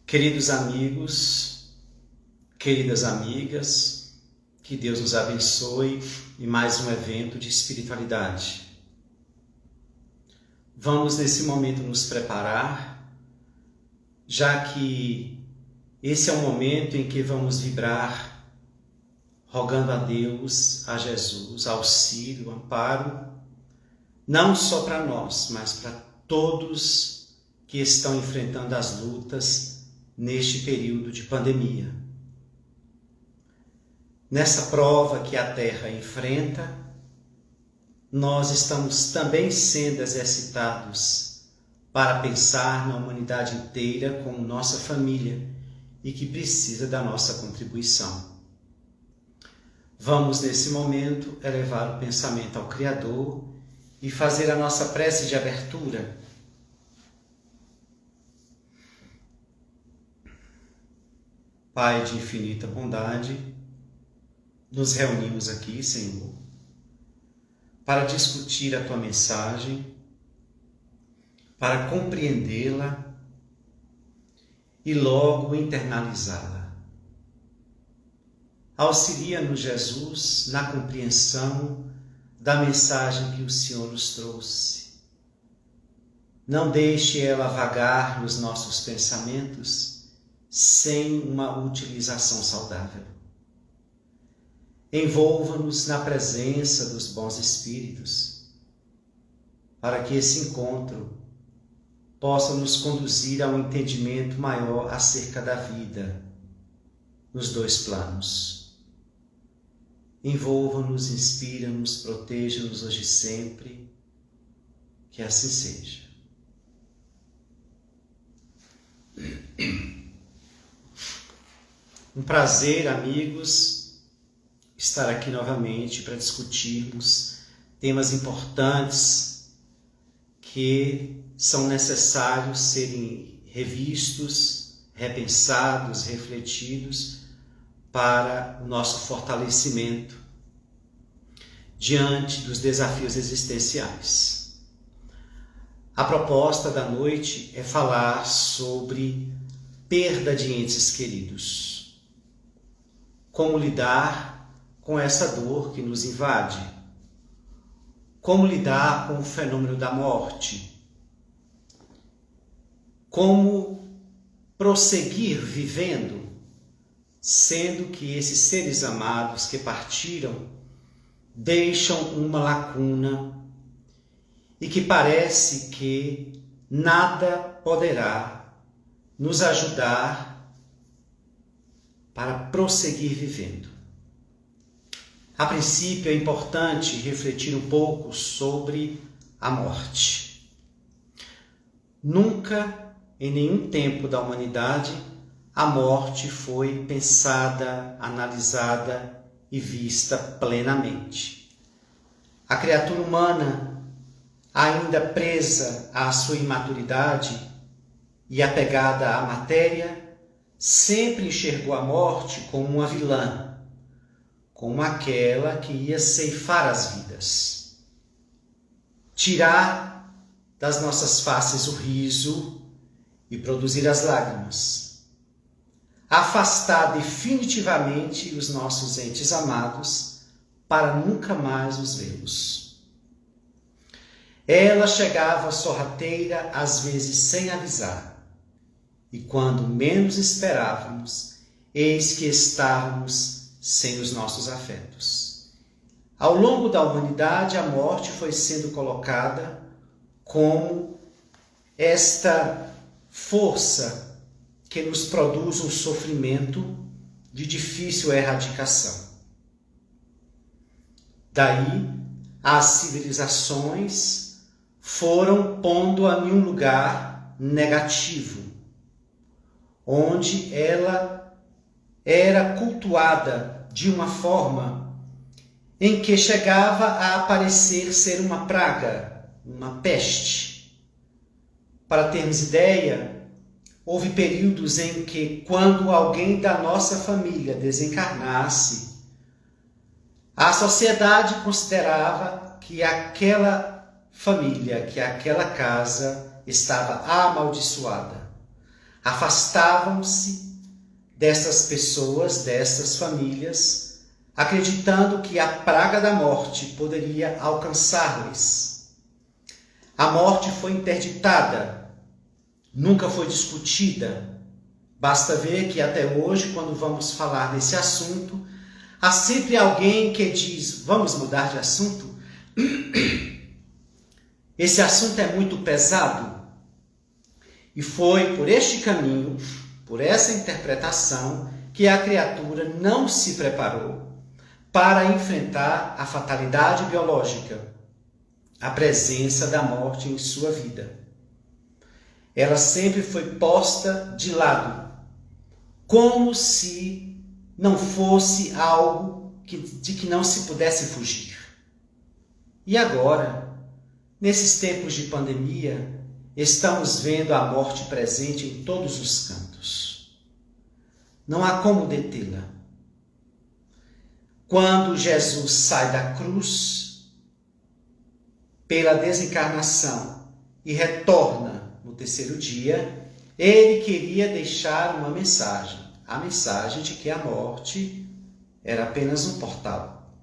Queridos amigos, queridas amigas, que Deus nos abençoe em mais um evento de espiritualidade. Vamos nesse momento nos preparar, já que esse é o momento em que vamos vibrar, rogando a Deus, a Jesus, auxílio, amparo, não só para nós, mas para todos que estão enfrentando as lutas neste período de pandemia. Nessa prova que a Terra enfrenta, nós estamos também sendo exercitados para pensar na humanidade inteira como nossa família e que precisa da nossa contribuição. Vamos, nesse momento, elevar o pensamento ao Criador e fazer a nossa prece de abertura. Pai de infinita bondade, nos reunimos aqui, Senhor, para discutir a Tua mensagem, para compreendê-la e logo internalizá-la. Auxilia-nos, Jesus, na compreensão da mensagem que o Senhor nos trouxe. Não deixe ela vagar nos nossos pensamentos sem uma utilização saudável. Envolva-nos na presença dos bons espíritos, para que esse encontro possa nos conduzir a um entendimento maior acerca da vida nos dois planos. Envolva-nos, inspira-nos, proteja-nos hoje e sempre, que assim seja. Um prazer, amigos, estar aqui novamente para discutirmos temas importantes que são necessários serem revistos, repensados, refletidos para o nosso fortalecimento diante dos desafios existenciais. A proposta da noite é falar sobre perda de entes queridos. Como lidar com essa dor que nos invade? Como lidar com o fenômeno da morte? Como prosseguir vivendo, sendo que esses seres amados que partiram deixam uma lacuna e que parece que nada poderá nos ajudar para prosseguir vivendo. A princípio é importante refletir um pouco sobre a morte. Nunca, em nenhum tempo da humanidade, a morte foi pensada, analisada e vista plenamente. A criatura humana, ainda presa à sua imaturidade e apegada à matéria, sempre enxergou a morte como uma vilã, como aquela que ia ceifar as vidas, tirar das nossas faces o riso e produzir as lágrimas, afastar definitivamente os nossos entes amados para nunca mais os vê-los. Ela chegava sorrateira, às vezes sem avisar, e quando menos esperávamos, eis que estávamos sem os nossos afetos. Ao longo da humanidade, a morte foi sendo colocada como esta força que nos produz um sofrimento de difícil erradicação. Daí, as civilizações foram pondo-a em um lugar negativo, onde ela era cultuada de uma forma em que chegava a aparecer ser uma praga, uma peste. Para termos ideia, houve períodos em que, quando alguém da nossa família desencarnasse, a sociedade considerava que aquela família, que aquela casa estava amaldiçoada. afastavam-se dessas pessoas, dessas famílias, acreditando que a praga da morte poderia alcançar-lhes. A morte foi interditada, nunca foi discutida. Basta ver que até hoje, quando vamos falar desse assunto, há sempre alguém que diz, vamos mudar de assunto? Esse assunto é muito pesado. E foi por este caminho, por essa interpretação, que a criatura não se preparou para enfrentar a fatalidade biológica, a presença da morte em sua vida. Ela sempre foi posta de lado, como se não fosse algo de que não se pudesse fugir. E agora, nesses tempos de pandemia, estamos vendo a morte presente em todos os cantos. Não há como detê-la. Quando Jesus sai da cruz, pela desencarnação, e retorna no terceiro dia, ele queria deixar uma mensagem. A mensagem de que a morte era apenas um portal.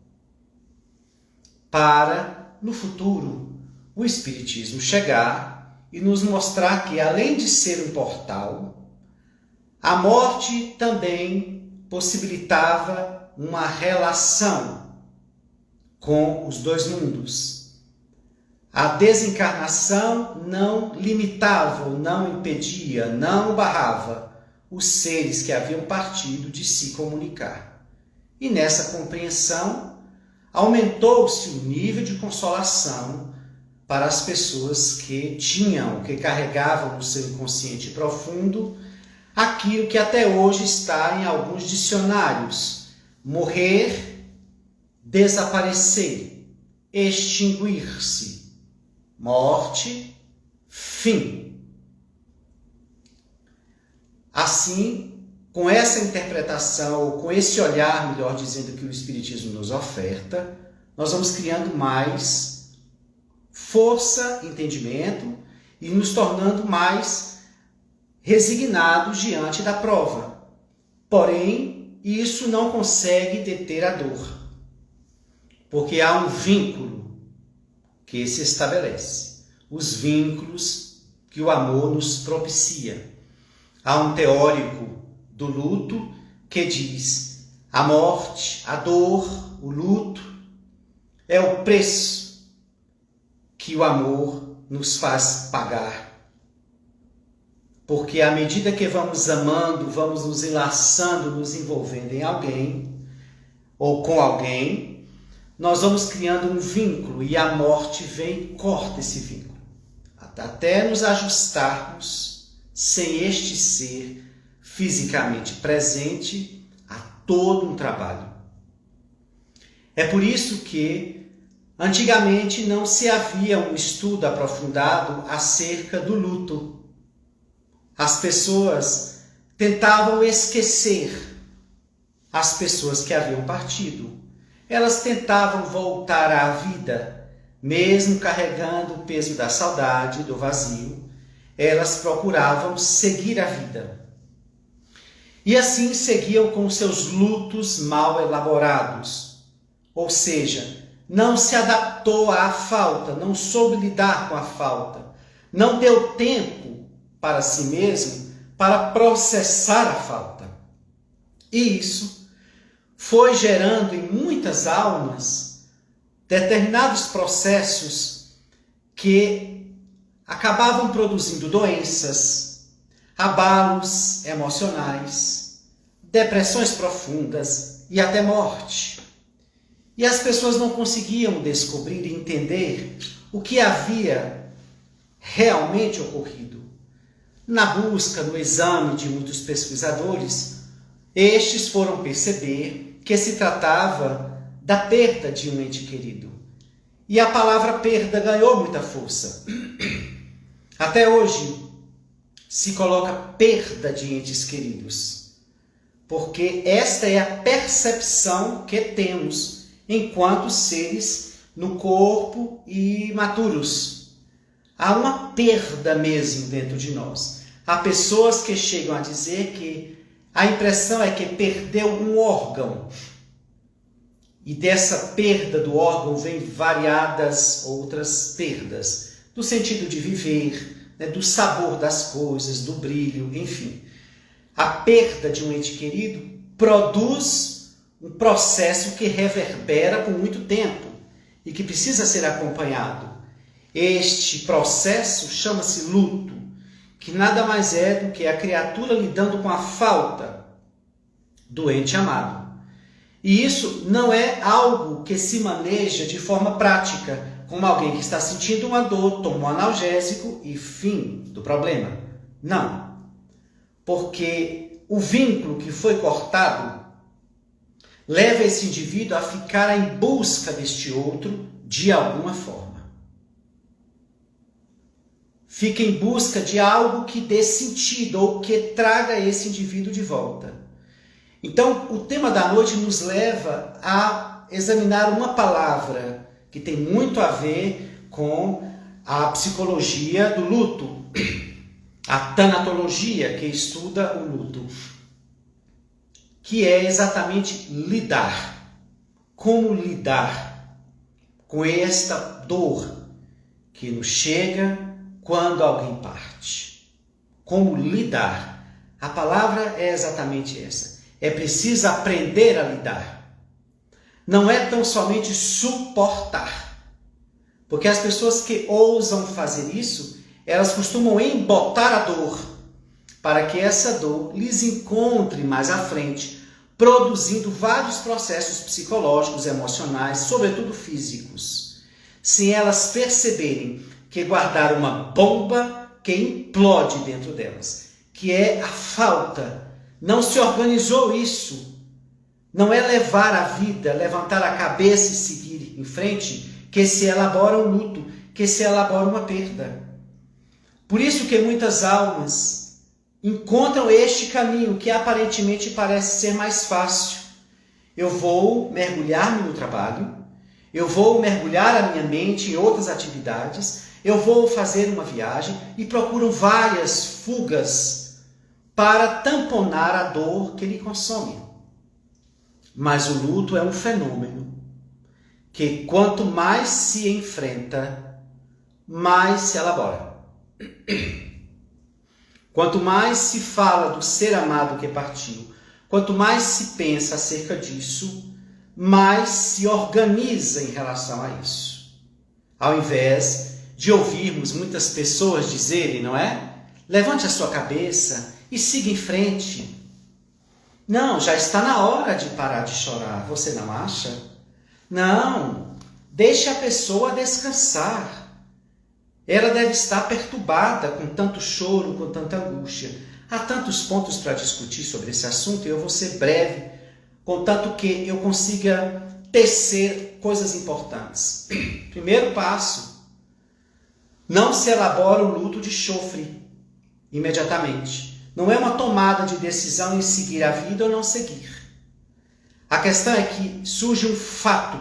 Para, no futuro, o Espiritismo chegar e nos mostrar que, além de ser um portal, a morte também possibilitava uma relação com os dois mundos. A desencarnação não limitava, ou não impedia, não barrava os seres que haviam partido de se comunicar. E nessa compreensão, aumentou-se o nível de consolação para as pessoas que carregavam no seu inconsciente profundo aquilo que até hoje está em alguns dicionários: morrer, desaparecer, extinguir-se, morte, fim. Assim, com essa interpretação, ou com esse olhar, melhor dizendo, que o Espiritismo nos oferta, nós vamos criando mais força, entendimento e nos tornando mais resignados diante da prova. Porém, isso não consegue deter a dor, porque há um vínculo que se estabelece, os vínculos que o amor nos propicia. Há um teórico do luto que diz: a morte, a dor, o luto é o preço que o amor nos faz pagar. Porque à medida que vamos amando, vamos nos enlaçando, nos envolvendo em alguém ou com alguém, nós vamos criando um vínculo e a morte vem e corta esse vínculo, até nos ajustarmos sem este ser fisicamente presente a todo um trabalho. É por isso que antigamente não se havia um estudo aprofundado acerca do luto. As pessoas tentavam esquecer as pessoas que haviam partido. Elas tentavam voltar à vida, mesmo carregando o peso da saudade, do vazio. Elas procuravam seguir a vida. E assim seguiam com seus lutos mal elaborados. Ou seja, não se adaptou à falta, não soube lidar com a falta. Não deu tempo para si mesmo para processar a falta. E isso foi gerando em muitas almas determinados processos que acabavam produzindo doenças, abalos emocionais, depressões profundas e até morte. E as pessoas não conseguiam descobrir e entender o que havia realmente ocorrido. Na busca, no exame de muitos pesquisadores, estes foram perceber que se tratava da perda de um ente querido. E a palavra perda ganhou muita força. Até hoje se coloca perda de entes queridos, porque esta é a percepção que temos enquanto seres no corpo e maturos. Há uma perda mesmo dentro de nós. Há pessoas que chegam a dizer que a impressão é que perdeu um órgão. E dessa perda do órgão vem variadas outras perdas. Do sentido de viver, né, do sabor das coisas, do brilho, enfim. A perda de um ente querido produz um processo que reverbera por muito tempo e que precisa ser acompanhado. Este processo chama-se luto, que nada mais é do que a criatura lidando com a falta do ente amado. E isso não é algo que se maneja de forma prática, como alguém que está sentindo uma dor, toma um analgésico e fim do problema. Não. Porque o vínculo que foi cortado leva esse indivíduo a ficar em busca deste outro de alguma forma. Fica em busca de algo que dê sentido ou que traga esse indivíduo de volta. Então, o tema da noite nos leva a examinar uma palavra que tem muito a ver com a psicologia do luto, a tanatologia que estuda o luto, que é exatamente lidar. Como lidar com esta dor que nos chega quando alguém parte. Como lidar? A palavra é exatamente essa. É preciso aprender a lidar. Não é tão somente suportar. Porque as pessoas que ousam fazer isso, elas costumam embotar a dor, para que essa dor lhes encontre mais à frente, produzindo vários processos psicológicos, emocionais, sobretudo físicos. Sem elas perceberem que guardaram uma bomba que implode dentro delas, que é a falta. Não se organizou isso. Não é levar a vida, levantar a cabeça e seguir em frente, que se elabora um luto, que se elabora uma perda. Por isso que muitas almas encontram este caminho que aparentemente parece ser mais fácil. Eu vou mergulhar no meu trabalho, eu vou mergulhar a minha mente em outras atividades, eu vou fazer uma viagem e procuram várias fugas para tamponar a dor que lhe consome. Mas o luto é um fenômeno que quanto mais se enfrenta, mais se elabora. Quanto mais se fala do ser amado que partiu, quanto mais se pensa acerca disso, mais se organiza em relação a isso. Ao invés de ouvirmos muitas pessoas dizerem, não é? Levante a sua cabeça e siga em frente. Não, já está na hora de parar de chorar, você não acha? Não, deixe a pessoa descansar. Ela deve estar perturbada com tanto choro, com tanta angústia. Há tantos pontos para discutir sobre esse assunto e eu vou ser breve, contanto que eu consiga tecer coisas importantes. Primeiro passo, não se elabora o luto de chofre imediatamente. Não é uma tomada de decisão em seguir a vida ou não seguir. A questão é que surge um fato,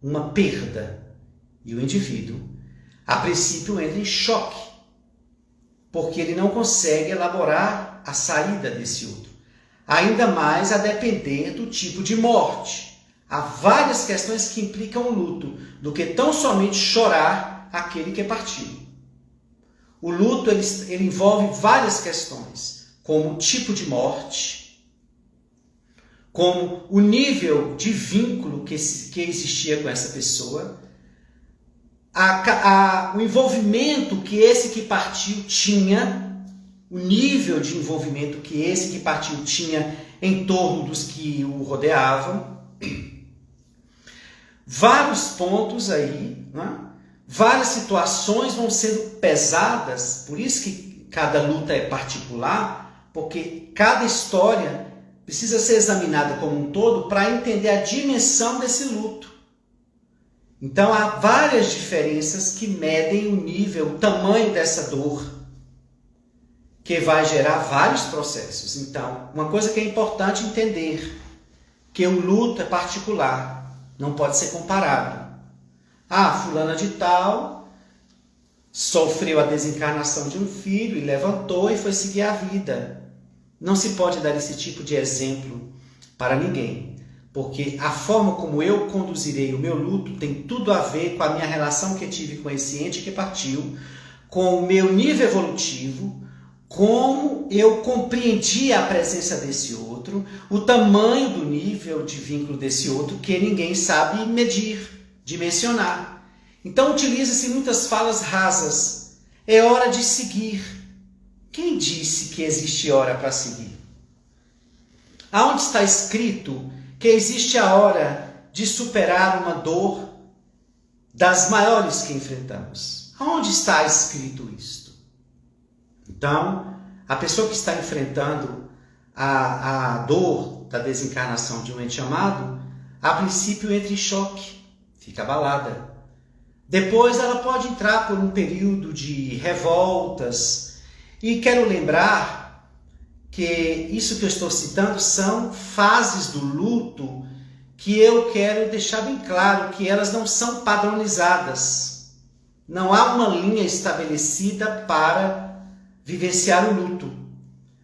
uma perda, e o indivíduo, a princípio, entra em choque, porque ele não consegue elaborar a saída desse outro. Ainda mais a depender do tipo de morte. Há várias questões que implicam o luto, do que tão somente chorar aquele que partiu. O luto ele envolve várias questões, como o tipo de morte, como o nível de vínculo que existia com essa pessoa, o envolvimento que esse que partiu tinha, o nível de envolvimento que esse que partiu tinha em torno dos que o rodeavam. Vários pontos aí, né? Várias situações vão sendo pesadas, por isso que cada luta é particular, porque cada história precisa ser examinada como um todo para entender a dimensão desse luto. Então há várias diferenças que medem o nível, o tamanho dessa dor, que vai gerar vários processos. Então, uma coisa que é importante entender, que o luto é particular, não pode ser comparado. Ah, fulana de tal sofreu a desencarnação de um filho e levantou e foi seguir a vida. Não se pode dar esse tipo de exemplo para ninguém, porque a forma como eu conduzirei o meu luto tem tudo a ver com a minha relação que tive com esse ente que partiu, com o meu nível evolutivo, como eu compreendi a presença desse outro, o tamanho do nível de vínculo desse outro que ninguém sabe medir, dimensionar. Então utiliza-se muitas falas rasas. É hora de seguir. Quem disse que existe hora para seguir? Aonde está escrito que existe a hora de superar uma dor das maiores que enfrentamos? Aonde está escrito isto? Então, a pessoa que está enfrentando a dor da desencarnação de um ente amado, a princípio entra em choque, fica abalada. Depois ela pode entrar por um período de revoltas. E quero lembrar que isso que eu estou citando são fases do luto que eu quero deixar bem claro que elas não são padronizadas. Não há uma linha estabelecida para vivenciar o luto.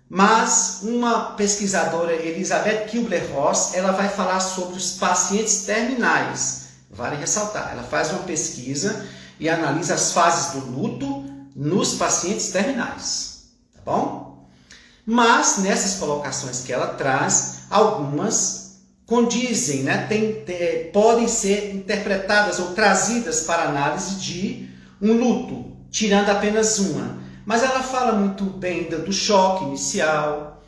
Mas uma pesquisadora, Elizabeth Kübler-Ross, ela vai falar sobre os pacientes terminais. Vale ressaltar, ela faz uma pesquisa e analisa as fases do luto nos pacientes terminais, tá bom? Mas nessas colocações que ela traz, algumas condizem, né? Podem ser interpretadas ou trazidas para análise de um luto, tirando apenas uma. Mas ela fala muito bem do choque inicial,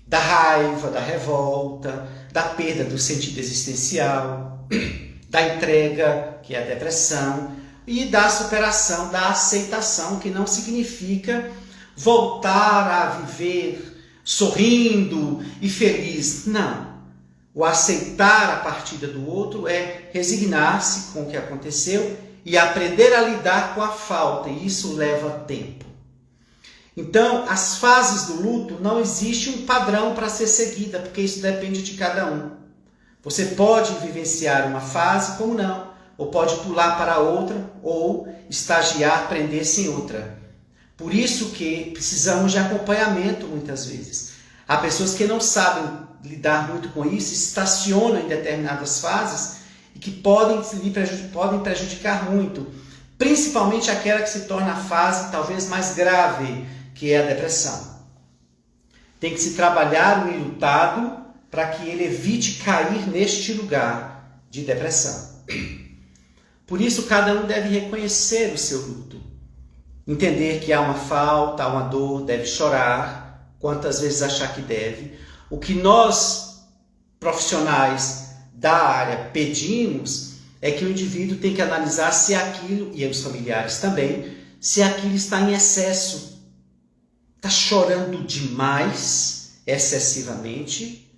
da raiva, da revolta, da perda do sentido existencial, da entrega, que é a depressão, e da superação, da aceitação, que não significa voltar a viver sorrindo e feliz. Não. O aceitar a partida do outro é resignar-se com o que aconteceu e aprender a lidar com a falta, e isso leva tempo. Então, as fases do luto, não existe um padrão para ser seguida, porque isso depende de cada um. Você pode vivenciar uma fase, como não, ou pode pular para outra, ou estagiar, prender-se em outra. Por isso que precisamos de acompanhamento muitas vezes. Há pessoas que não sabem lidar muito com isso, estacionam em determinadas fases e que podem prejudicar muito, principalmente aquela que se torna a fase talvez mais grave, que é a depressão. Tem que se trabalhar o enlutado para que ele evite cair neste lugar de depressão. Por isso, cada um deve reconhecer o seu luto, entender que há uma falta, há uma dor, deve chorar, quantas vezes achar que deve. O que nós, profissionais da área, pedimos é que o indivíduo tem que analisar se aquilo, e os familiares também, se aquilo está em excesso. Está chorando demais, excessivamente.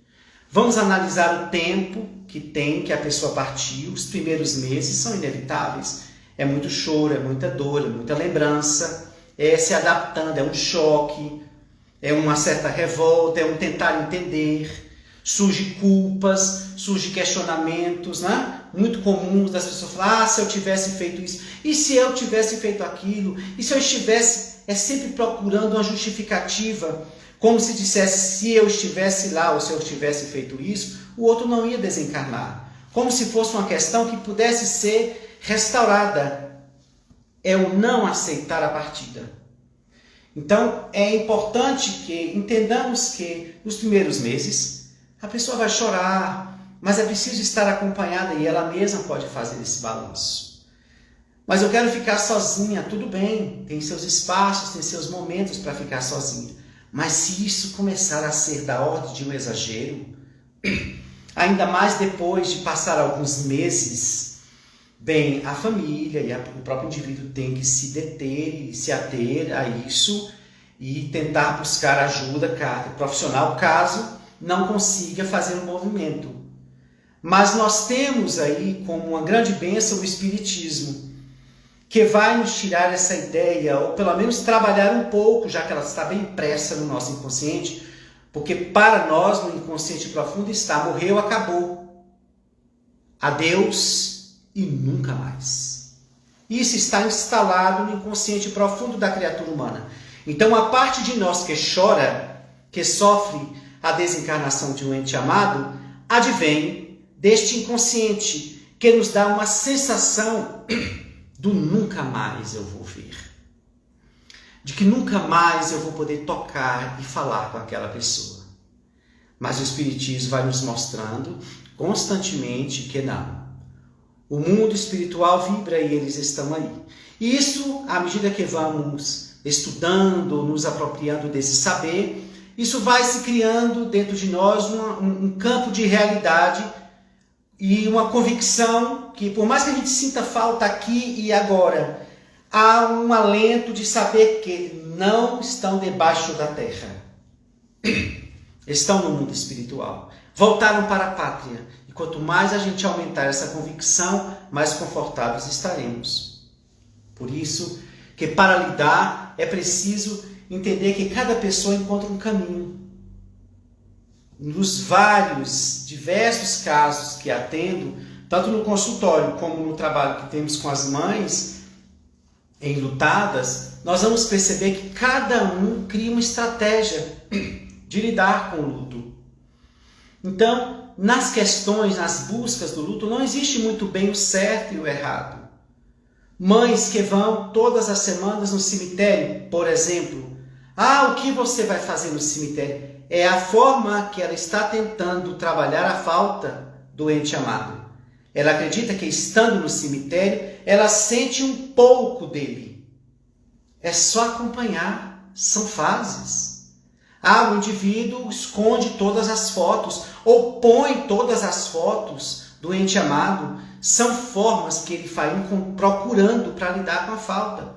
Vamos analisar o tempo que a pessoa partiu. Os primeiros meses são inevitáveis. É muito choro, é muita dor, é muita lembrança. É se adaptando, é um choque, é uma certa revolta, é um tentar entender. Surgem culpas, surgem questionamentos, né? Muito comuns das pessoas falar, se eu tivesse feito isso, e se eu tivesse feito aquilo, e se eu estivesse, é sempre procurando uma justificativa, como se dissesse, se eu estivesse lá, ou se eu tivesse feito isso, o outro não ia desencarnar. Como se fosse uma questão que pudesse ser restaurada. É o não aceitar a partida. Então, é importante que entendamos que nos primeiros meses, a pessoa vai chorar, mas é preciso estar acompanhada e ela mesma pode fazer esse balanço. Mas eu quero ficar sozinha, tudo bem, tem seus espaços, tem seus momentos para ficar sozinha. Mas se isso começar a ser da ordem de um exagero, ainda mais depois de passar alguns meses, bem, a família e o próprio indivíduo tem que se deter e se ater a isso e tentar buscar ajuda profissional caso não consiga fazer um movimento. Mas nós temos aí como uma grande bênção o Espiritismo, que vai nos tirar essa ideia, ou pelo menos trabalhar um pouco, já que ela está bem impressa no nosso inconsciente, porque para nós, no inconsciente profundo, está, morreu, acabou. Adeus e nunca mais. Isso está instalado no inconsciente profundo da criatura humana. Então, a parte de nós que chora, que sofre a desencarnação de um ente amado, advém deste inconsciente que nos dá uma sensação do nunca mais eu vou ver. De que nunca mais eu vou poder tocar e falar com aquela pessoa. Mas o Espiritismo vai nos mostrando constantemente que não. O mundo espiritual vibra e eles estão aí. E isso, à medida que vamos estudando, nos apropriando desse saber, isso vai se criando dentro de nós um campo de realidade e uma convicção que, por mais que a gente sinta falta aqui e agora, há um alento de saber que não estão debaixo da terra. Estão no mundo espiritual. Voltaram para a pátria. E quanto mais a gente aumentar essa convicção, mais confortáveis estaremos. Por isso que para lidar é preciso entender que cada pessoa encontra um caminho. Nos vários, diversos casos que atendo, tanto no consultório como no trabalho que temos com as mães enlutadas, nós vamos perceber que cada um cria uma estratégia de lidar com o luto. Então, nas questões, nas buscas do luto, não existe muito bem o certo e o errado. Mães que vão todas as semanas no cemitério, por exemplo. O que você vai fazer no cemitério? É a forma que ela está tentando trabalhar a falta do ente amado. Ela acredita que estando no cemitério, ela sente um pouco dele. É só acompanhar, são fases. O indivíduo esconde todas as fotos ou põe todas as fotos do ente amado. São formas que ele vai procurando para lidar com a falta.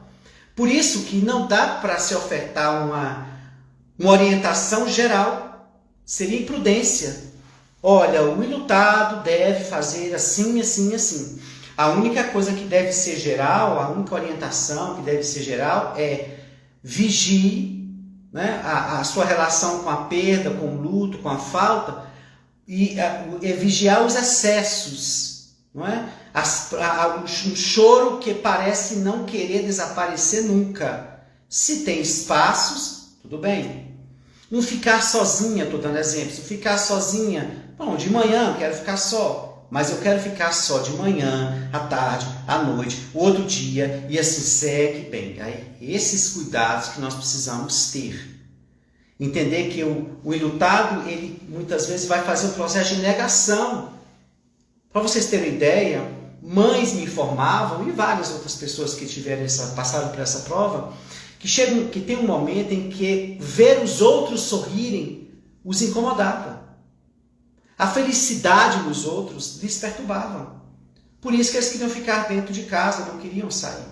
Por isso que não dá para se ofertar uma orientação geral. Seria imprudência. Olha, o enlutado deve fazer assim, assim, assim. A única coisa que deve ser geral, a única orientação que deve ser geral é vigie, né, a sua relação com a perda, com o luto, com a falta, e vigiar os excessos, não é? Um choro que parece não querer desaparecer nunca. Se tem espaços, tudo bem. Não ficar sozinha, estou dando exemplos, ficar sozinha, de manhã eu quero ficar só, mas eu quero ficar só de manhã, à tarde, à noite, o outro dia, e assim segue bem. Aí, esses cuidados que nós precisamos ter. Entender que o enlutado, ele muitas vezes vai fazer um processo de negação. Para vocês terem ideia, mães me informavam, e várias outras pessoas que passaram por essa prova, que tem um momento em que ver os outros sorrirem os incomodava. A felicidade dos outros lhes perturbava. Por isso que eles queriam ficar dentro de casa, não queriam sair.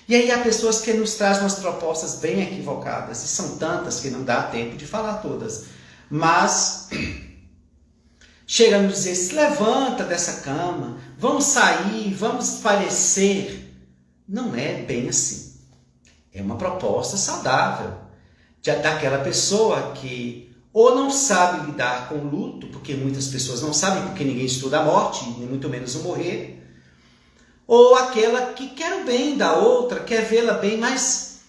E aí há pessoas que nos trazem umas propostas bem equivocadas, e são tantas que não dá tempo de falar todas. Mas chega a nos dizer, se levanta dessa cama, vamos sair, vamos espairecer. Não é bem assim. É uma proposta saudável daquela pessoa que ou não sabe lidar com o luto, porque muitas pessoas não sabem, porque ninguém estuda a morte, nem muito menos o morrer, ou aquela que quer o bem da outra, quer vê-la bem, mas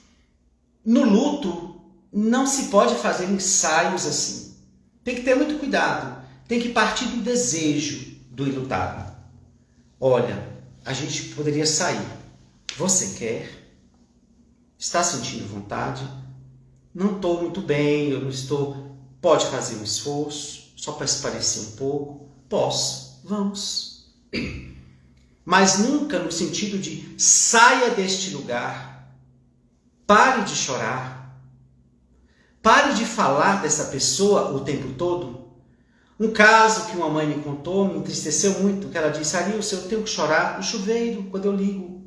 no luto não se pode fazer ensaios assim. Tem que ter muito cuidado, tem que partir do desejo do enlutado. Olha, a gente poderia sair. Você quer? Está sentindo vontade? Não estou muito bem, eu não estou... Pode fazer um esforço, só para se parecer um pouco? Posso, vamos. Mas nunca no sentido de saia deste lugar, pare de chorar, pare de falar dessa pessoa o tempo todo. Um caso que uma mãe me contou me entristeceu muito, que ela disse, Arilson, eu tenho que chorar no chuveiro quando eu ligo.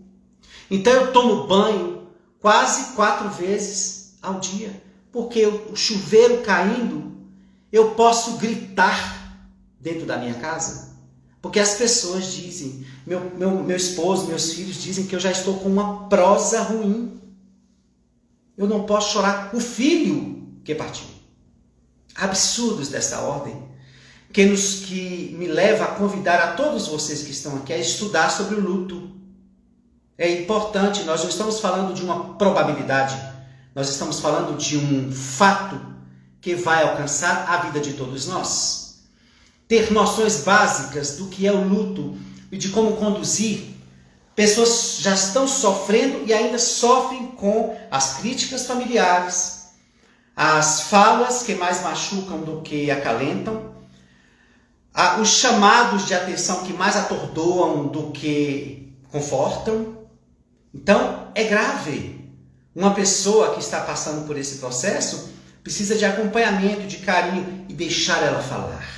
Então eu tomo banho quase 4 vezes ao dia, porque o chuveiro caindo, eu posso gritar dentro da minha casa. Porque as pessoas dizem, meu esposo, meus filhos dizem que eu já estou com uma prosa ruim. Eu não posso chorar o filho que partiu. Absurdos dessa ordem, que me leva a convidar a todos vocês que estão aqui a estudar sobre o luto. é importante, nós não estamos falando de uma probabilidade, nós estamos falando de um fato que vai alcançar a vida de todos nós. Ter noções básicas do que é o luto e de como conduzir. Pessoas já estão sofrendo e ainda sofrem com as críticas familiares, as falas que mais machucam do que acalentam, os chamados de atenção que mais atordoam do que confortam. Então, é grave. Uma pessoa que está passando por esse processo precisa de acompanhamento, de carinho e deixar ela falar.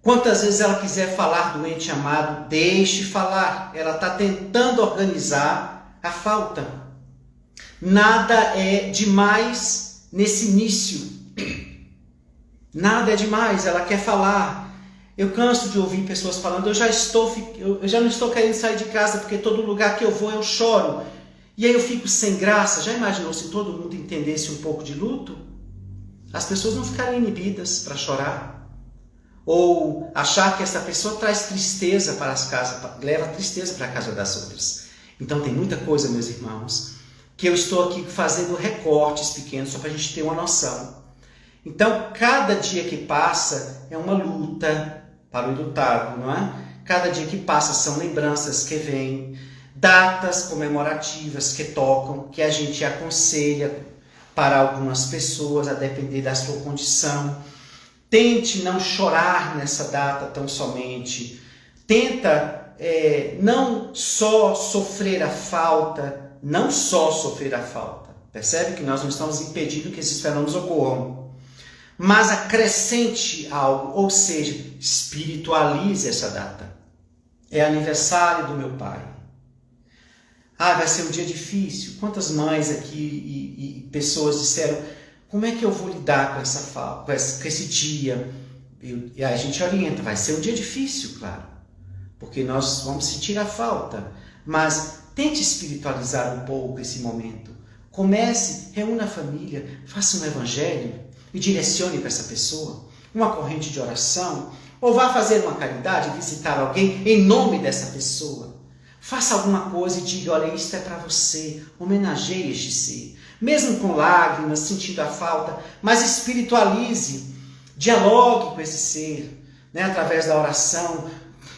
Quantas vezes ela quiser falar do ente amado, deixe falar. Ela está tentando organizar a falta. Nada é demais nesse início. Nada é demais, ela quer falar. Eu canso de ouvir pessoas falando, eu já não estou querendo sair de casa porque todo lugar que eu vou eu choro. E aí eu fico sem graça. Já imaginou se todo mundo entendesse um pouco de luto? As pessoas não ficariam inibidas para chorar. Ou achar que essa pessoa traz tristeza para as casas, leva tristeza para a casa das outras. Então tem muita coisa, meus irmãos, que eu estou aqui fazendo recortes pequenos só para a gente ter uma noção. Então, cada dia que passa é uma luta para o ilutável, não é? Cada dia que passa são lembranças que vêm, datas comemorativas que tocam, que a gente aconselha para algumas pessoas, a depender da sua condição. Tente não chorar nessa data tão somente. Tenta não só sofrer a falta, Percebe que nós não estamos impedindo que esses fenômenos ocorram. Mas acrescente algo, ou seja, espiritualize essa data. É aniversário do meu pai. Vai ser um dia difícil. Quantas mães aqui e pessoas disseram, como é que eu vou lidar com essa falta, com esse dia? E a gente orienta, vai ser um dia difícil, claro, porque nós vamos sentir a falta, mas tente espiritualizar um pouco esse momento. Comece, reúna a família, faça um evangelho e direcione para essa pessoa uma corrente de oração, ou vá fazer uma caridade, visitar alguém em nome dessa pessoa. Faça alguma coisa e diga, olha, isto é para você, homenageie este ser. Mesmo com lágrimas, sentindo a falta, mas espiritualize, dialogue com esse ser, através da oração,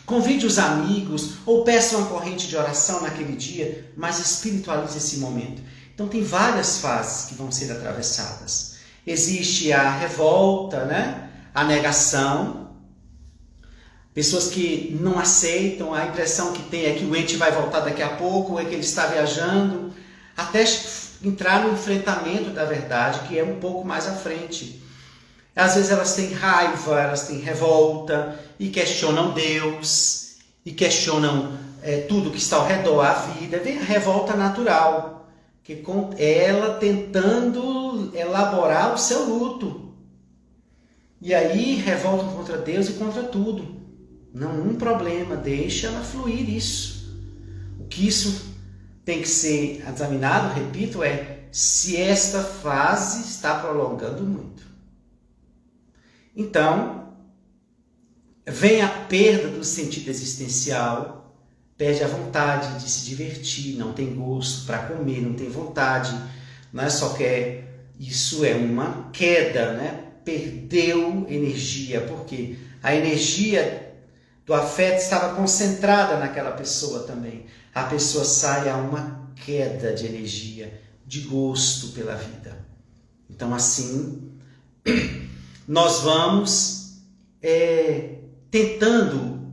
convide os amigos ou peça uma corrente de oração naquele dia, mas espiritualize esse momento. Então tem várias fases que vão ser atravessadas. Existe a revolta, a negação, pessoas que não aceitam, a impressão que tem é que o ente vai voltar daqui a pouco, ou é que ele está viajando, até entrar no enfrentamento da verdade, que é um pouco mais à frente. Às vezes elas têm raiva, elas têm revolta, e questionam Deus, e questionam tudo que está ao redor, a vida. Vem a revolta natural, que com ela tentando elaborar o seu luto. E aí revoltam contra Deus e contra tudo. Não um problema, deixa ela fluir isso. O que isso tem que ser examinado, repito, é se esta fase está prolongando muito. Então, vem a perda do sentido existencial, perde a vontade de se divertir, não tem gosto para comer, não tem vontade, só quer. Isso é uma queda, Perdeu energia, porque a energia do afeto estava concentrada naquela pessoa também. A pessoa sai a uma queda de energia, de gosto pela vida. Então, assim, nós vamos tentando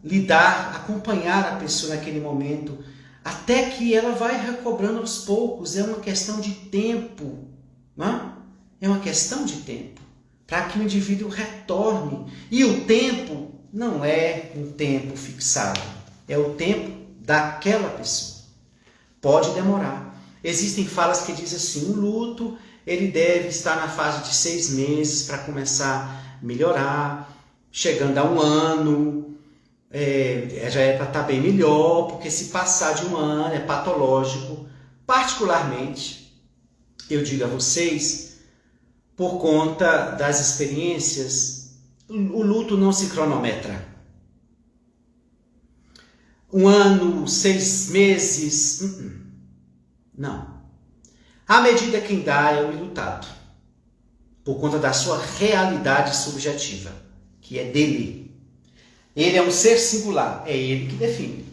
lidar, acompanhar a pessoa naquele momento, até que ela vai recobrando aos poucos. É uma questão de tempo, É uma questão de tempo, para que o indivíduo retorne. E o tempo não é um tempo fixado, é o tempo daquela pessoa. Pode demorar. Existem falas que dizem assim, o luto ele deve estar na fase de 6 meses para começar a melhorar, chegando a 1 ano, já é para estar bem melhor, porque se passar de 1 ano é patológico. Particularmente, eu digo a vocês, por conta das experiências, o luto não se cronometra. 1 ano, 6 meses. Não. À medida quem dá é o ilutado, por conta da sua realidade subjetiva, que é dele. Ele é um ser singular, é ele que define.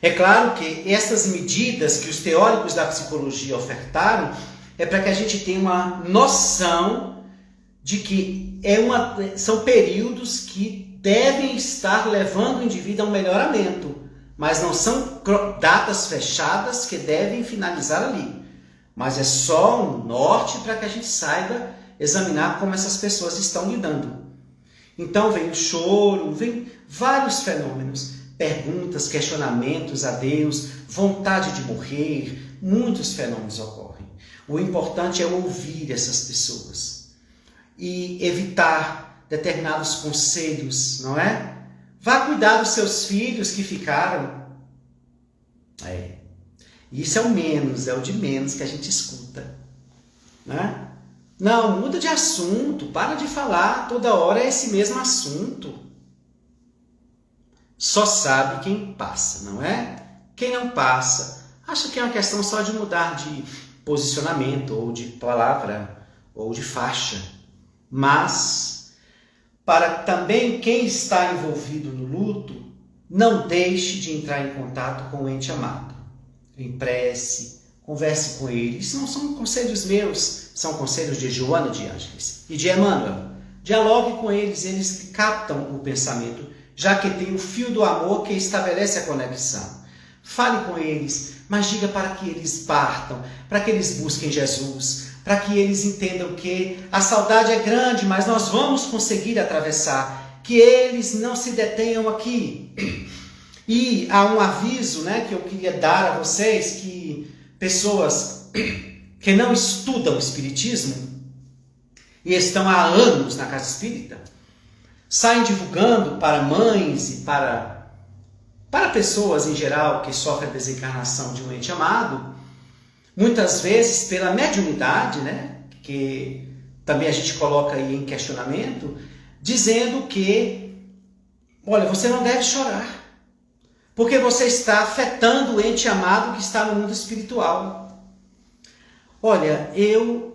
É claro que essas medidas que os teóricos da psicologia ofertaram é para que a gente tenha uma noção de que são períodos que devem estar levando o indivíduo a um melhoramento, mas não são datas fechadas que devem finalizar ali. Mas é só um norte para que a gente saiba examinar como essas pessoas estão lidando. Então vem o choro, vem vários fenômenos, perguntas, questionamentos a Deus, vontade de morrer, muitos fenômenos ocorrem. O importante é ouvir essas pessoas e evitar determinados conselhos, não é? Vá cuidar dos seus filhos que ficaram. Isso é o de menos que a gente escuta, né? Não, muda de assunto, para de falar, toda hora é esse mesmo assunto. Só sabe quem passa, não é? Quem não passa, acha que é uma questão só de mudar de posicionamento, ou de palavra, ou de faixa. Mas, para também quem está envolvido no luto, não deixe de entrar em contato com o ente amado. Em prece, converse com ele. Isso não são conselhos meus, são conselhos de Joana de Ângeles e de Emmanuel. Dialogue com eles, eles captam o pensamento, já que tem o fio do amor que estabelece a conexão. Fale com eles, mas diga para que eles partam, para que eles busquem Jesus, para que eles entendam que a saudade é grande, mas nós vamos conseguir atravessar, que eles não se detenham aqui. E há um aviso, né, que eu queria dar a vocês, que pessoas que não estudam o Espiritismo e estão há anos na casa espírita, saem divulgando para mães e para pessoas em geral que sofrem a desencarnação de um ente amado, muitas vezes pela mediunidade, né, que também a gente coloca aí em questionamento, dizendo que, olha, você não deve chorar, porque você está afetando o ente amado que está no mundo espiritual. Olha,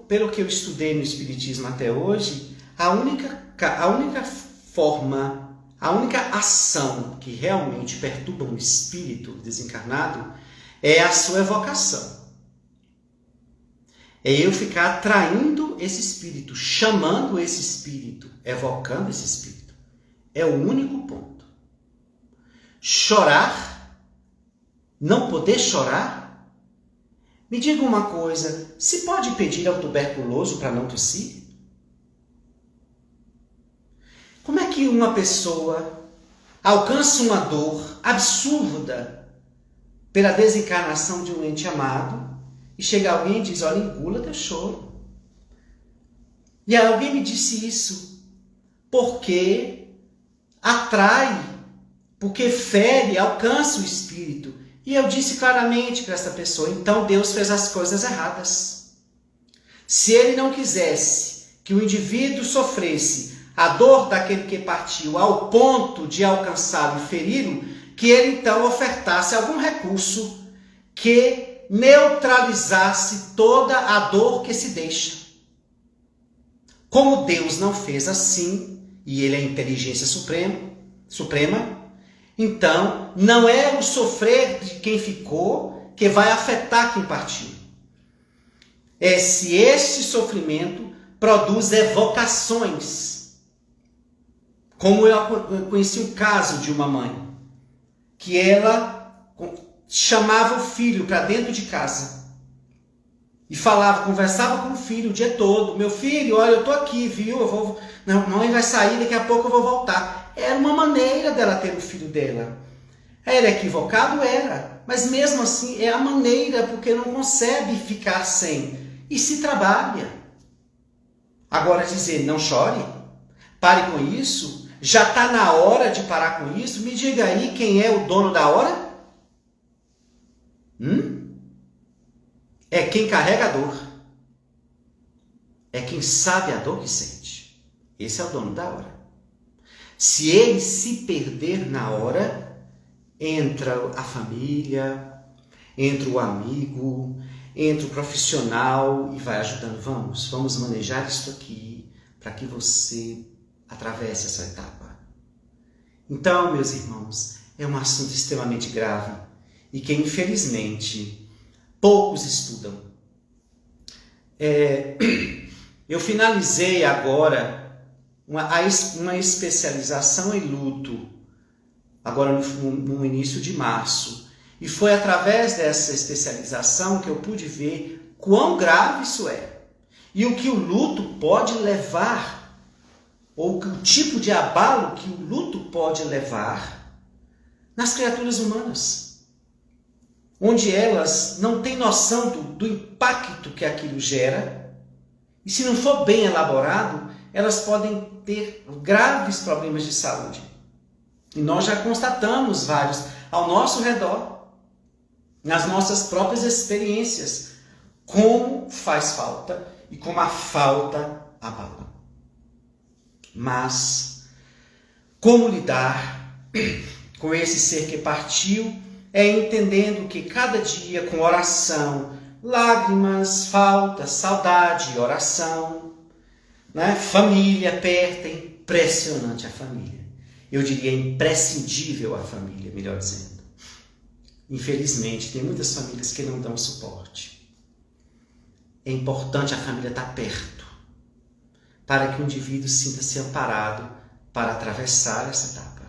pelo que eu estudei no Espiritismo até hoje, a única forma, a única ação que realmente perturba um espírito desencarnado é a sua evocação. É eu ficar atraindo esse espírito, chamando esse espírito, evocando esse espírito. É o único ponto. Chorar, não poder chorar? Me diga uma coisa, se pode pedir ao tuberculoso para não tossir? Como é que uma pessoa alcança uma dor absurda pela desencarnação de um ente amado e chega alguém e diz, olha, engula teu choro? E alguém me disse isso porque atrai, porque fere, alcança o espírito. E eu disse claramente para essa pessoa, então Deus fez as coisas erradas. Se ele não quisesse que o indivíduo sofresse a dor daquele que partiu ao ponto de alcançá-lo e feri-lo, que ele então ofertasse algum recurso que neutralizasse toda a dor que se deixa. Como Deus não fez assim, e ele é a inteligência suprema, então não é o sofrer de quem ficou que vai afetar quem partiu. É se este sofrimento produz evocações. Como eu conheci um caso de uma mãe, que ela chamava o filho para dentro de casa e conversava com o filho o dia todo. Meu filho, olha, eu estou aqui, viu? A mãe vai sair, daqui a pouco eu vou voltar. Era uma maneira dela ter o filho dela. Era equivocado? Era. Mas mesmo assim, é a maneira, porque não consegue ficar sem. E se trabalha. Agora dizer, não chore, pare com isso, já está na hora de parar com isso, me diga aí quem é o dono da hora? É quem carrega a dor. É quem sabe a dor que sente. Esse é o dono da hora. Se ele se perder na hora, entra a família, entra o amigo, entra o profissional e vai ajudando. Vamos manejar isso aqui para que você atravesse essa etapa. Então, meus irmãos, é um assunto extremamente grave e que, infelizmente, poucos estudam. Eu finalizei agora uma especialização em luto, agora no início de março. E foi através dessa especialização que eu pude ver quão grave isso é. E o que o luto pode levar, ou o tipo de abalo que o luto pode levar nas criaturas humanas. Onde elas não têm noção do impacto que aquilo gera. E se não for bem elaborado, elas podem ter graves problemas de saúde. E nós já constatamos vários ao nosso redor, nas nossas próprias experiências, como faz falta e como a falta abala. Mas, como lidar com esse ser que partiu é entendendo que cada dia, com oração, lágrimas, faltas, saudade e oração, né? Família perto, é impressionante a família. Eu diria imprescindível a família, melhor dizendo. Infelizmente, tem muitas famílias que não dão suporte. É importante a família estar perto, para que o indivíduo sinta-se amparado para atravessar essa etapa.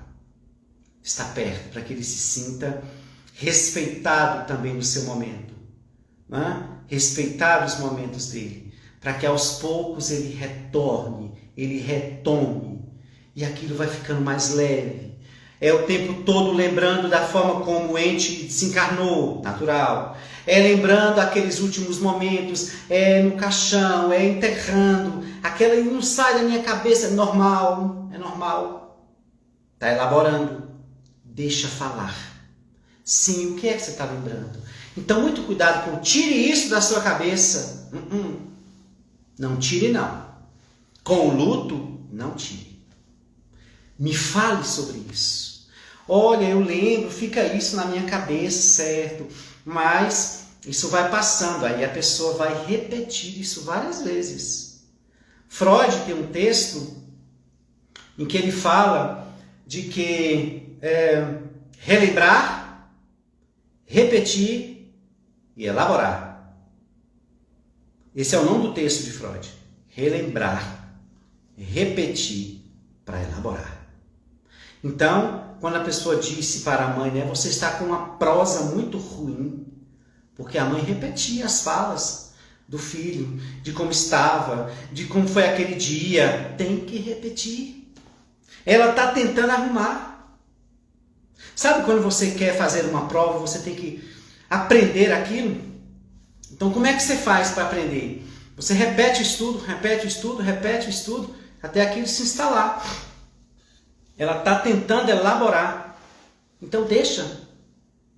Estar perto, para que ele se sinta respeitado também no seu momento. Né? Respeitar os momentos dele, para que aos poucos ele retorne, ele retome, e aquilo vai ficando mais leve. É o tempo todo lembrando da forma como o ente desencarnou, natural. É lembrando aqueles últimos momentos, é no caixão, é enterrando. Aquela não sai da minha cabeça, é normal. Está elaborando. Deixa falar. Sim, o que é que você está lembrando? Então, muito cuidado com tire isso da sua cabeça. Não tire, não. Com o luto, não tire. Me fale sobre isso. Olha, eu lembro, fica isso na minha cabeça, certo? Mas isso vai passando, aí a pessoa vai repetir isso várias vezes. Freud tem um texto em que ele fala de que relembrar, repetir e elaborar. Esse é o nome do texto de Freud. Relembrar, repetir para elaborar. Então, quando a pessoa disse para a mãe, né, você está com uma prosa muito ruim, porque a mãe repetia as falas do filho, de como estava, de como foi aquele dia, tem que repetir. Ela está tentando arrumar. Sabe quando você quer fazer uma prova, você tem que aprender aquilo? Então, como é que você faz para aprender? Você repete o estudo, até aquilo se instalar. Ela está tentando elaborar. Então deixa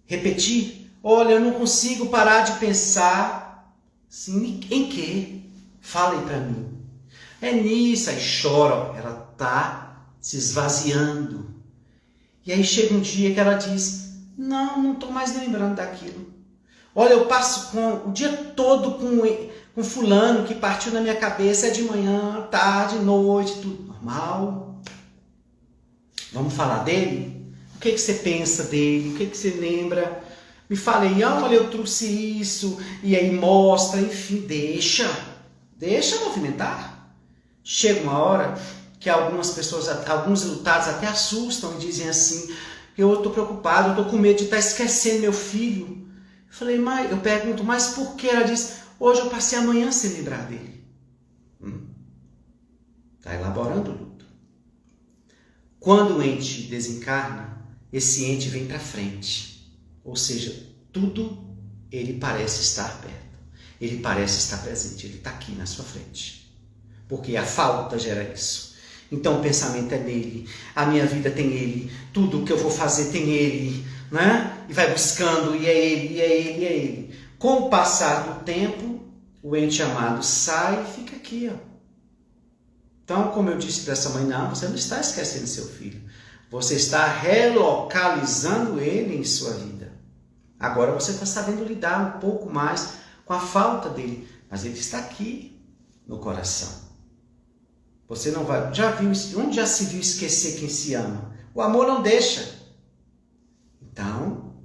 repetir. Olha, eu não consigo parar de pensar. Sim, em quê? Falem para mim. É nisso, aí chora. Ela está se esvaziando. E aí chega um dia que ela diz, não estou mais lembrando daquilo. Olha, eu passo o dia todo com fulano que partiu na minha cabeça, é de manhã, tarde, noite, tudo normal. Vamos falar dele? O que você pensa dele? O que você lembra? Me fala aí, olha, eu trouxe isso, e aí mostra, enfim, deixa movimentar. Chega uma hora que algumas pessoas, alguns lutados até assustam e dizem assim, eu estou preocupado, eu estou com medo de estar esquecendo meu filho. Eu pergunto, mas por que? Ela diz, hoje eu passei a manhã sem lembrar dele. Está elaborando o luto. Quando o ente desencarna, esse ente vem para frente. Ou seja, tudo ele parece estar perto. Ele parece estar presente. Ele está aqui na sua frente. Porque a falta gera isso. Então o pensamento é nele. A minha vida tem ele. Tudo o que eu vou fazer tem ele. Né? E vai buscando, e é ele, e é ele, e é ele. Com o passar do tempo, o ente amado sai e fica aqui, ó. Então, como eu disse para essa mãe, não, você não está esquecendo seu filho. Você está relocalizando ele em sua vida. Agora você está sabendo lidar um pouco mais com a falta dele, mas ele está aqui no coração. Você não vai... Onde já se viu esquecer quem se ama? O amor não deixa. Então,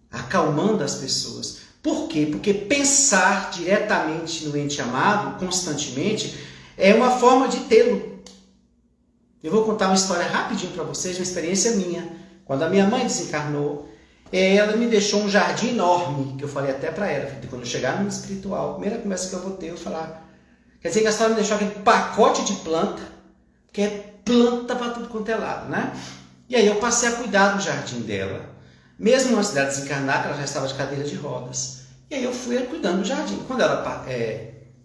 acalmando as pessoas. Por quê? Porque pensar diretamente no ente amado, constantemente, é uma forma de tê-lo. Eu vou contar uma história rapidinho para vocês, uma experiência minha. Quando a minha mãe desencarnou, ela me deixou um jardim enorme, que eu falei até para ela, quando eu chegar no mundo espiritual, a primeira conversa que eu vou ter, eu falar, quer dizer que a senhora me deixou aquele pacote de planta, que é planta para tudo quanto é lado, né? E aí eu passei a cuidar do jardim dela, mesmo antes dela desencarnar, que ela já estava de cadeira de rodas. E aí eu fui cuidando do jardim. Quando ela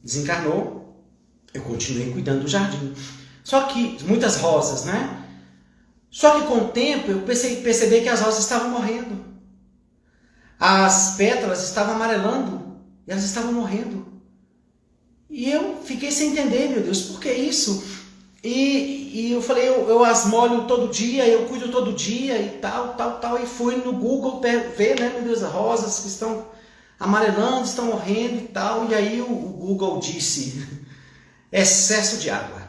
desencarnou, eu continuei cuidando do jardim. Só que, muitas rosas, né? Só que com o tempo eu percebi que as rosas estavam morrendo. As pétalas estavam amarelando e elas estavam morrendo. E eu fiquei sem entender, meu Deus, por que isso? E eu falei, eu as molho todo dia, eu cuido todo dia e tal. E fui no Google ver, né, meu Deus, as rosas que estão amarelando, estão morrendo e tal. E aí o Google disse, excesso de água.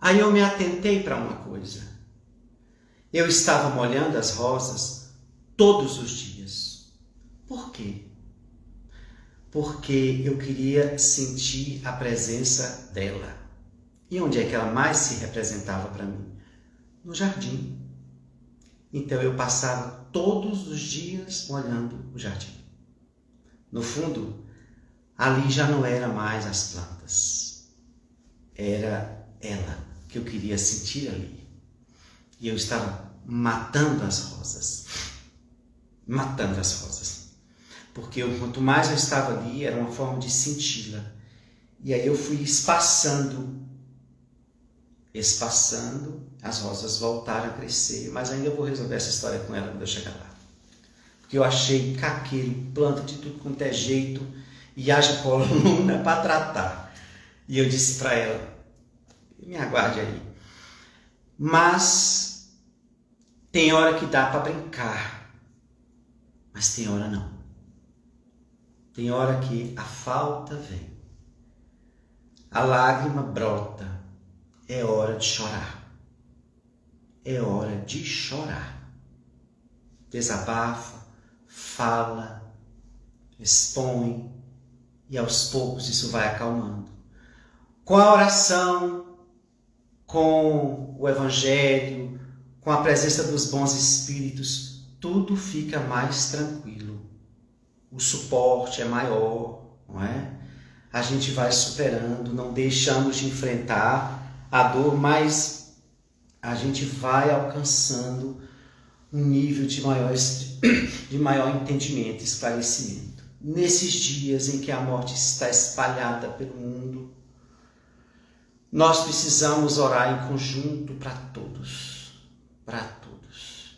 Aí eu me atentei para uma coisa. Eu estava molhando as rosas todos os dias. Por quê? Porque eu queria sentir a presença dela. E onde é que ela mais se representava para mim? No jardim. Então eu passava todos os dias molhando o jardim. No fundo, ali já não era mais as plantas. Era ela que eu queria sentir ali. E eu estava matando as rosas. Matando as rosas. Porque quanto mais eu estava ali, era uma forma de senti-la. E aí eu fui espaçando, as rosas voltaram a crescer. Mas ainda eu vou resolver essa história com ela quando eu chegar lá. Porque eu achei caqueiro, planta de tudo quanto é jeito, e haja coluna para tratar. E eu disse para ela, me aguarde aí. Mas tem hora que dá para brincar, mas tem hora não. Tem hora que a falta vem, a lágrima brota, é hora de chorar. É hora de chorar. Desabafa, fala, expõe, e aos poucos isso vai acalmando. Com a oração, com o Evangelho, com a presença dos bons espíritos, tudo fica mais tranquilo. O suporte é maior, não é? A gente vai superando, não deixamos de enfrentar a dor, mas a gente vai alcançando um nível de maior entendimento, esclarecimento. Nesses dias em que a morte está espalhada pelo mundo, nós precisamos orar em conjunto para todos. Para todos.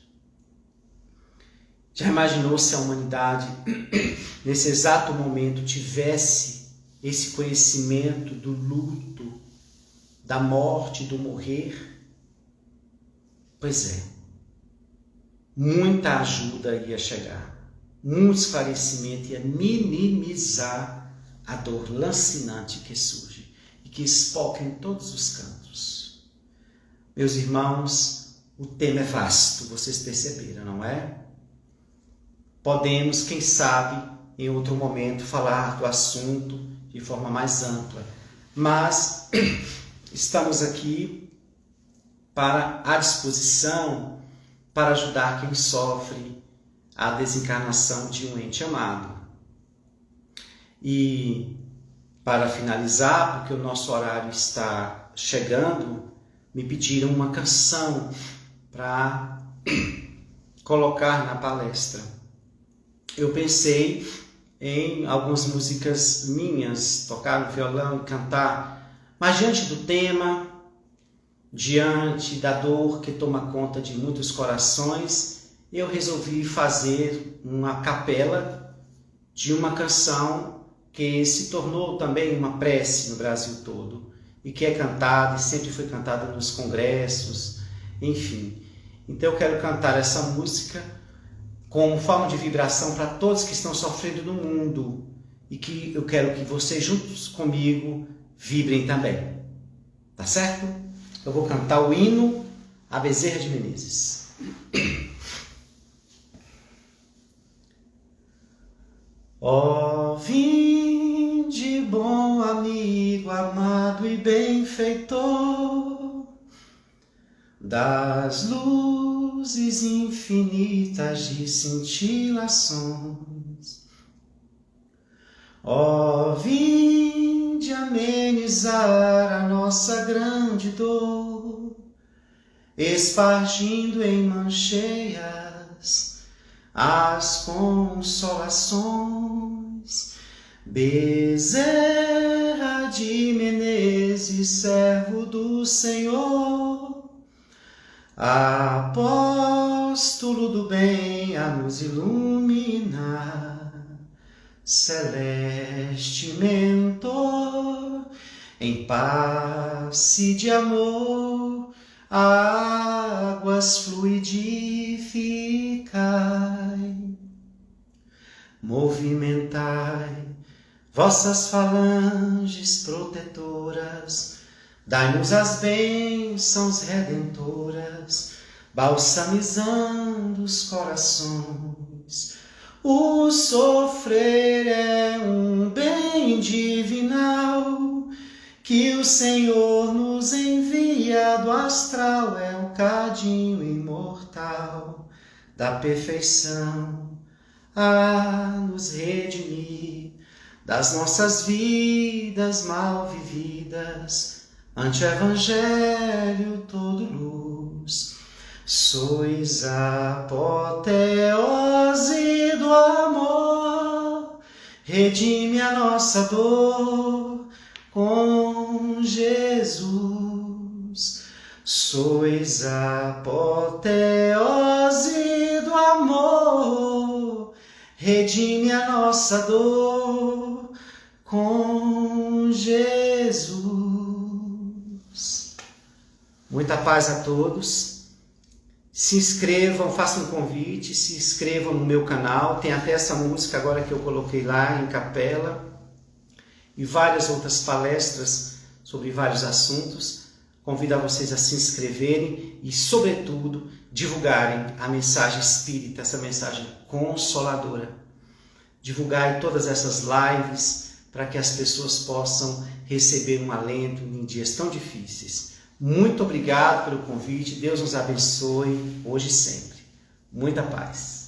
Já imaginou se a humanidade, nesse exato momento, tivesse esse conhecimento do luto, da morte, do morrer? Pois é. Muita ajuda ia chegar. Muito esclarecimento ia minimizar a dor lancinante que surge e que espoca em todos os cantos. Meus irmãos, o tema é vasto, vocês perceberam, não é? Podemos, quem sabe, em outro momento, falar do assunto de forma mais ampla. Mas estamos aqui à disposição para ajudar quem sofre a desencarnação de um ente amado. E para finalizar, porque o nosso horário está chegando, me pediram uma canção para colocar na palestra. Eu pensei em algumas músicas minhas, tocar no violão e cantar, mas diante do tema, diante da dor que toma conta de muitos corações, eu resolvi fazer uma capela de uma canção que se tornou também uma prece no Brasil todo e que é cantada e sempre foi cantada nos congressos, enfim. Então eu quero cantar essa música como forma de vibração para todos que estão sofrendo no mundo e que eu quero que vocês juntos comigo vibrem também. Tá certo? Eu vou cantar o hino a Bezerra de Menezes. Ó, vinde, bom amigo, amado e benfeitor, das luzes infinitas de cintilações. Ó, vinde amenizar a nossa grande dor, espargindo em mancheias as consolações. Bezerra de Menezes, servo do Senhor, apóstolo do bem, a nos iluminar, celeste mentor, em passe de amor, águas fluidificai, movimentai vossas falanges protetoras, dai-nos as bênçãos redentoras, balsamizando os corações. O sofrer é um bem divinal, que o Senhor nos envia do astral, é um cadinho imortal da perfeição a nos redimir das nossas vidas mal vividas, ante o Evangelho todo luz. Sois a apoteose do amor, redime a nossa dor com Jesus. Sois a apoteose do amor, redime a nossa dor com Jesus. Muita paz a todos. Se inscrevam, façam um convite, se inscrevam no meu canal. Tem até essa música agora que eu coloquei lá em capela e várias outras palestras sobre vários assuntos. Convido a vocês a se inscreverem e, sobretudo, divulgarem a mensagem espírita, essa mensagem consoladora. Divulgarem todas essas lives para que as pessoas possam receber um alento em dias tão difíceis. Muito obrigado pelo convite. Deus nos abençoe hoje e sempre. Muita paz.